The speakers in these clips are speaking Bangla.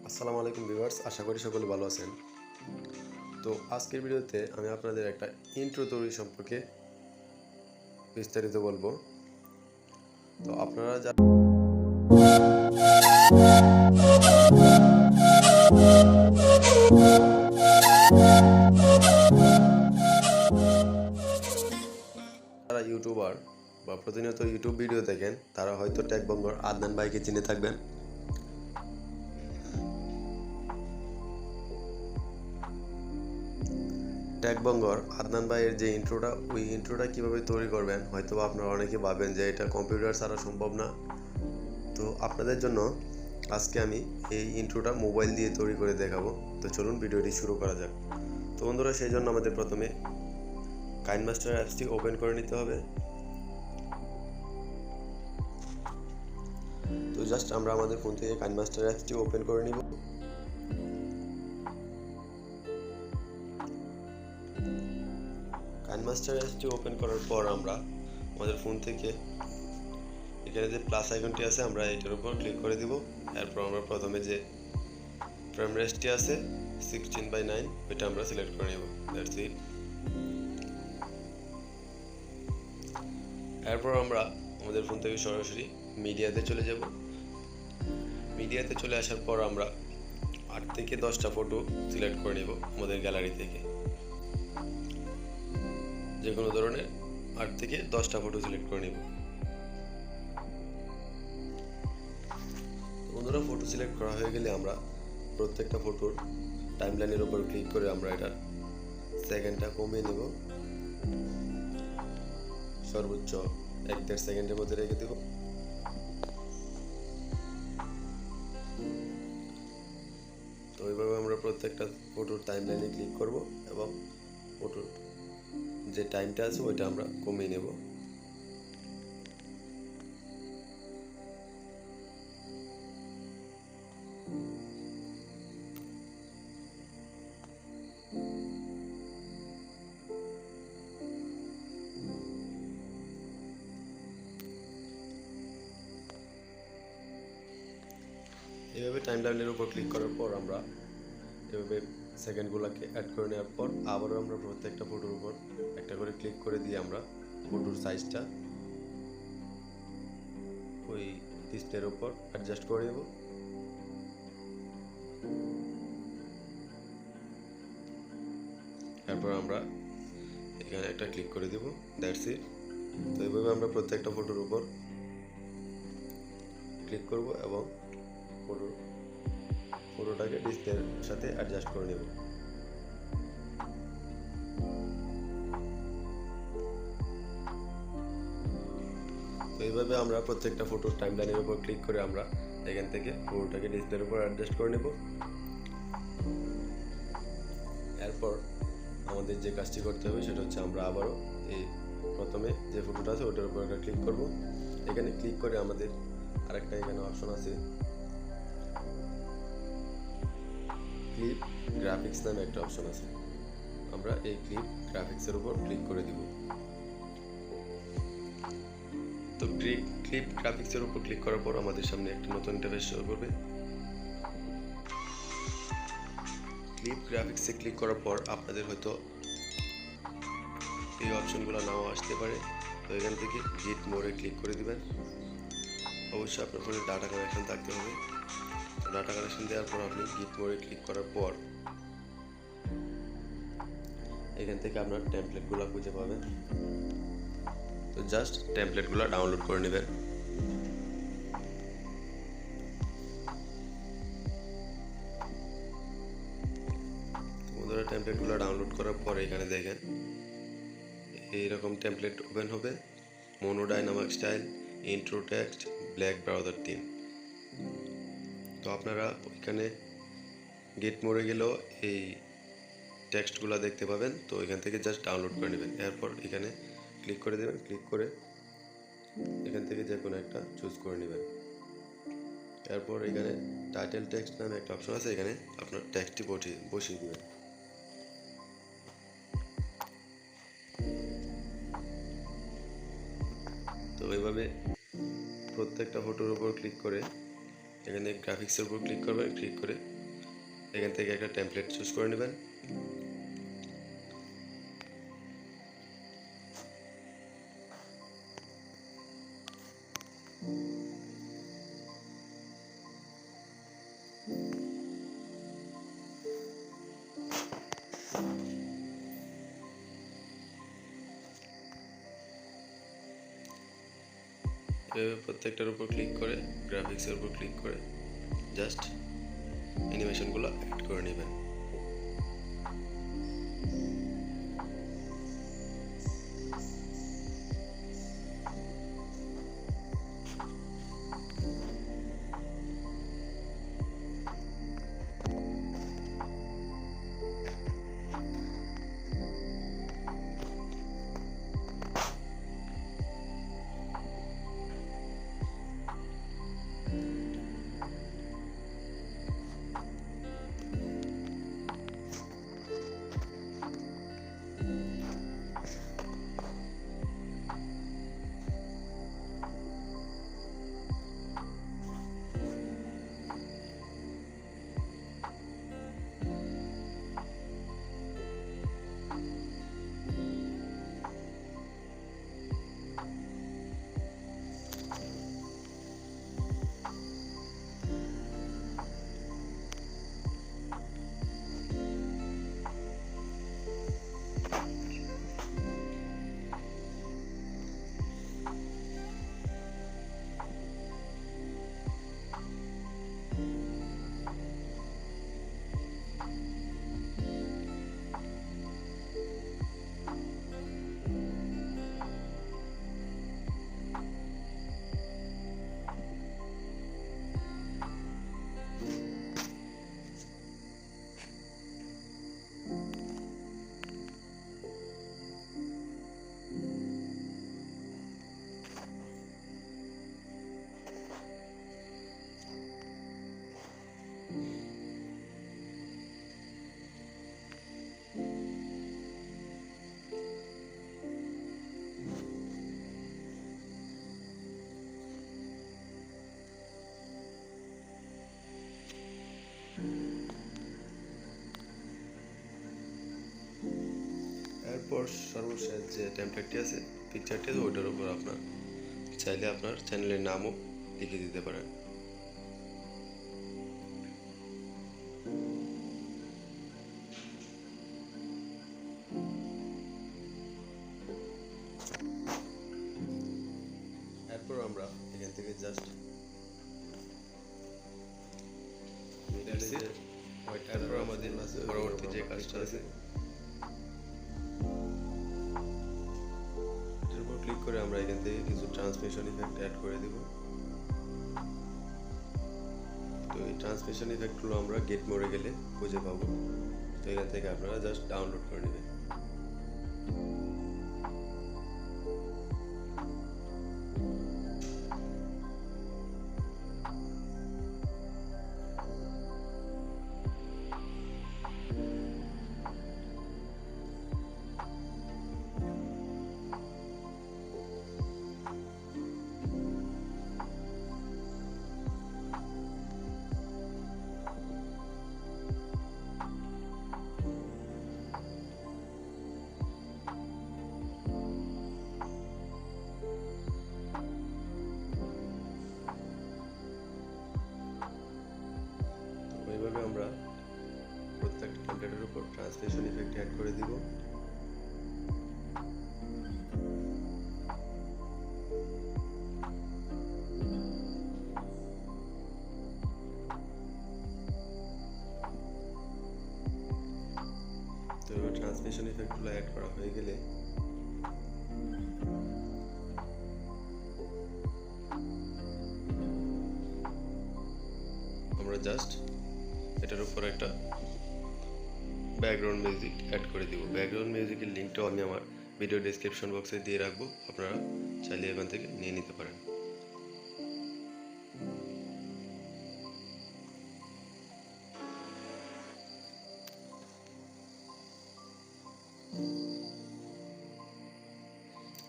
আসসালামু আলাইকুম ভিউয়ার্স, আশা করি সকলে ভালো আছেন। তো আজকের ভিডিওতে আমি আপনাদের একটা ইন্ট্রো তৈরি সম্পর্কে বিস্তারিত বলবো। তো আপনারা যারা ইউটিউবার বা প্রতিনিয়ত ইউটিউব ভিডিও দেখেন, তারা হয়তো টেকবঙ্গর আদনান ভাইকে চিনে থাকবেন। টেকবঙ্গর আদনান ভাইয়ের যে ইন্ট্রোটা, ওই ইন্ট্রোটা কীভাবে তৈরি করবেন হয়তো আপনারা অনেকে ভাবেন যে এটা কম্পিউটার ছাড়া সম্ভব না। তো আপনাদের জন্য আজকে আমি এই ইন্ট্রোটা মোবাইল দিয়ে তৈরি করে দেখাবো। তো চলুন ভিডিওটি শুরু করা যাক। তো বন্ধুরা, সেই জন্য আমাদের প্রথমে কাইনমাস্টার অ্যাপসটি ওপেন করে নিতে হবে। তো জাস্ট আমরা আমাদের ফোন থেকে কাইনমাস্টার অ্যাপসটি ওপেন করে নিব। কাইনমাস্টার অ্যাপসটি ওপেন করার পর আমরা আমাদের ফোন থেকে এখানে যে প্লাস আইকনটি আছে আমরা এটার উপর ক্লিক করে দিব। এরপর আমরা প্রথমে যে ফ্রেম রেটটি আছে 16:9 ওইটা আমরা সিলেক্ট করে নেব। That's it. এরপর আমরা আমাদের ফোন থেকে সরাসরি মিডিয়াতে চলে যাব। মিডিয়াতে চলে আসার পর আমরা 8 থেকে 10টা ফটো সিলেক্ট করে নেব আমাদের গ্যালারি থেকে। যে কোনো ধরনের 8 থেকে 10টা ফটো সিলেক্ট করে নেব। বন্ধুরা, ফটো সিলেক্ট করা হয়ে গেলে আমরা প্রত্যেকটা ফটোর টাইমলাইনের উপর ক্লিক করে আমরা এটার সেকেন্ডটা কমিয়ে নেব। সর্বোচ্চ 1-1.5 সেকেন্ডের মধ্যে রেখে দেব। তো এইভাবে আমরা প্রত্যেকটা ফটোর টাইমলাইনে ক্লিক করব এবং ফটোর যে টাইমটা আছে ওইটা আমরা কমিয়ে নেব। এভাবে টাইমলাইনের উপর ক্লিক করার পর আমরা এভাবে সেকেন্ডগুলোকে অ্যাড করে নেওয়ার পর আবারও আমরা প্রত্যেকটা ফটোর উপর একটা করে ক্লিক করে দিয়ে আমরা ফটোর সাইজটা ওই ডিসপ্লের উপর অ্যাডজাস্ট করে নেব। এরপর আমরা এখানে একটা ক্লিক করে দেব। That's it. তো এইভাবে আমরা প্রত্যেকটা ফটোর উপর ক্লিক করব এবং ফটোটাকে ডিসপ্লের সাথে অ্যাডজাস্ট করে নেব। তো এইভাবে আমরা প্রত্যেকটা ফটোর টাইমলাইনের উপর ক্লিক করে আমরা এখান থেকে ফটোটাকে ডিসপ্লের উপর অ্যাডজাস্ট করে নেব। এরপর আমাদের যে কাজটি করতে হবে সেটা হচ্ছে আমরা আবারও এই প্রথমে যে ফটোটা আছে ওটার উপর একটা ক্লিক করব। এখানে ক্লিক করে আমাদের আরেকটা এখানে অপশন আছে ক্লিপ গ্রাফিক্স নামে একটা অপশন আছে। আমরা এই ক্লিপ গ্রাফিক্সের উপর ক্লিক করে দিব। তো ক্লিপ গ্রাফিক্সের উপর ক্লিক করার পর আমাদের সামনে একটা নতুন ইন্টারফেস শো করবে। ক্লিপ গ্রাফিক্সে ক্লিক করার পর আপনাদের হয়তো এই অপশনগুলো নাও আসতে পারে। তো এখান থেকে গেট মোডে ক্লিক করে দিবেন। অবশ্যই আপনার ফোনে ডাটা কানেকশন থাকতে হবে। ডাটা কানেকশন দেওয়ার পর আপনি গেট মোডে ক্লিক করার পর এখান থেকে আপনার টেমপ্লেটগুলো খুঁজে পাবেন। তো জাস্ট টেমপ্লেটগুলো ডাউনলোড করে নেবেন। বন্ধুরা, টেমপ্লেটগুলো ডাউনলোড করার পর এখানে দেখেন এইরকম টেমপ্লেট ওপেন হবে। Monodynamic style, intro text, black browser theme. তো আপনারা এখানে গেট মোডে গেলেও এই টেক্সটগুলো দেখতে পাবেন। তো এখান থেকে জাস্ট ডাউনলোড করে নেবেন। এরপর এখানে ক্লিক করে দেবেন। ক্লিক করে এখান থেকে যে কোনো একটা চুজ করে নেবেন। এরপর এখানে টাইটেল টেক্সট নামে একটা অপশন আছে, এখানে আপনার টেক্সটটি বসিয়ে দেবেন। তো এইভাবে প্রত্যেকটা ফটোর উপর ক্লিক করে এখানে গ্রাফিক্সের উপর ক্লিক করবেন। ক্লিক করে এখান থেকে একটা টেমপ্লেট চুজ করে নেবেন। এভাবে প্রত্যেকটার উপর ক্লিক করে গ্রাফিক্সের উপর ক্লিক করে জাস্ট অ্যানিমেশনগুলো অ্যাড করে নেবেন। এরপর সর্বশেষ যে টেমপ্লেটটি আছে পিকচারটি আছে, ওইটার উপর আপনার চাইলে আপনার চ্যানেলের নামও লিখে দিতে পারেন। এরপর আমরা এখান থেকে জাস্ট এরপর আমাদের পরবর্তী যে কাজটা আছে এটার উপর ক্লিক করে আমরা এখান থেকে কিছু ট্রান্সমিশন ইফেক্ট অ্যাড করে দেব। তো এই ট্রান্সমিশন ইফেক্টগুলো আমরা গেট মোডে গেলে খুঁজে পাবো। তো এখান থেকে আপনারা জাস্ট ডাউনলোড করে নেবেন। এইভাবে আমরা প্রত্যেকটা কন্টেন্টের উপর ট্রান্সলেশন ইফেক্ট অ্যাড করে দিব। তো এবার ট্রান্সলেশন ইফেক্টগুলো অ্যাড করা হয়ে গেলে আমরা জাস্ট এটার উপর একটা ব্যাকগ্রাউন্ড মিউজিক অ্যাড করে দিব। ব্যাকগ্রাউন্ড মিউজিকের লিঙ্কটাও আমি আমার ভিডিও ডেসক্রিপশন বক্সে দিয়ে রাখবো, আপনারা চাইলে এখান থেকে নিয়ে নিতে পারেন।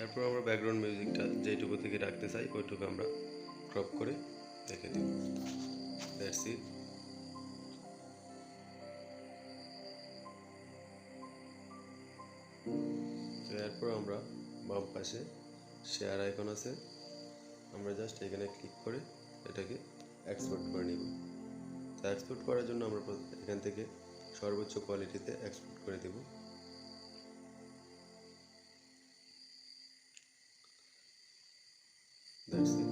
এরপর আমরা ব্যাকগ্রাউন্ড মিউজিকটা যেটুকু থেকে রাখতে চাই ওইটুকু আমরা ক্রপ করে রেখে দিব। That's it. তো এরপর আমরা বাম পাশে শেয়ার আইকন আছে, আমরা জাস্ট এখানে ক্লিক করে এটাকে এক্সপোর্ট করে নিব। তো এক্সপোর্ট করার জন্য আমরা এখান থেকে সর্বোচ্চ কোয়ালিটিতে এক্সপোর্ট করে দেব। That's it.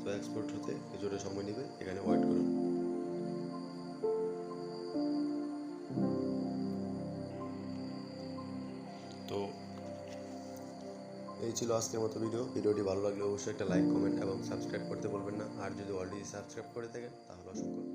তো এক্সপোর্ট হতে কিছুটা সময় নেবে, এখানে ওয়েট করুন। তো এই ছিল আজকের মতো ভিডিওটি ভালো লাগলে অবশ্যই একটা লাইক, কমেন্ট এবং সাবস্ক্রাইব করতে বলবেন না। আর যদি অলরেডি সাবস্ক্রাইব করে থাকেন তাহলে অসংখ্য